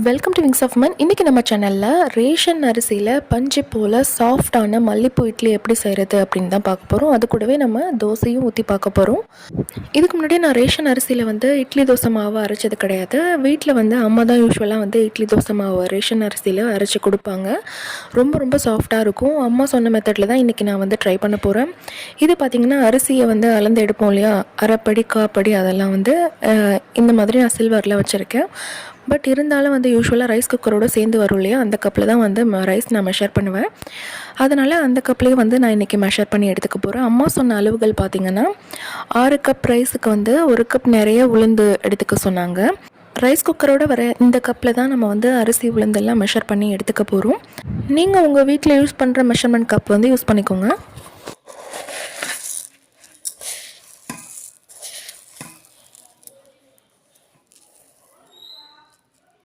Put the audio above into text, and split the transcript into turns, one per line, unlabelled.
Welcome to wings of மன். இன்றைக்கி நம்ம சேனலில் ரேஷன் அரிசியில் பஞ்சு போல் சாஃப்டான மல்லிப்பூ இட்லி எப்படி செய்கிறது அப்படின்னு தான் பார்க்க போகிறோம். அது கூடவே நம்ம தோசையும் ஊற்றி பார்க்க போகிறோம். இதுக்கு முன்னாடி நான் ரேஷன் அரிசியில் இட்லி தோசை மாவு அரைச்சது கிடையாது. வீட்டில் அம்மா தான் யூஸ்வலாக இட்லி தோசை மாவு ரேஷன் அரிசியில் அரைச்சி கொடுப்பாங்க. ரொம்ப ரொம்ப சாஃப்டாக இருக்கும். அம்மா சொன்ன மெத்தடில் தான் இன்றைக்கி நான் ட்ரை பண்ண போகிறேன். இது பார்த்திங்கன்னா அரிசியை அளந்து எடுப்போம் இல்லையா, அரைப்படி காப்படி அதெல்லாம் இந்த மாதிரி நான் சில்வரில் வச்சுருக்கேன். பட் இருந்தாலும் யூஸ்வலாக ரைஸ் குக்கரோடு சேர்ந்து வரும் இல்லையா, அந்த கப்பில் தான் ரைஸ் நான் மெஷர் பண்ணுவேன். அதனால் அந்த கப்லேயே நான் இன்றைக்கி மெஷர் பண்ணி எடுத்துக்க போகிறேன். அம்மா சொன்ன அளவுகள் பார்த்திங்கன்னா 6 கப் ரைஸுக்கு 1 கப் நிறைய உளுந்து எடுத்துக்க சொன்னாங்க. ரைஸ் குக்கரோடு வர இந்த கப்பில் தான் நம்ம அரிசி உளுந்தெல்லாம் மெஷர் பண்ணி எடுத்துக்க போகிறோம். நீங்கள் உங்கள் வீட்டில் யூஸ் பண்ணுற மெஷர்மெண்ட் கப் யூஸ் பண்ணிக்கோங்க.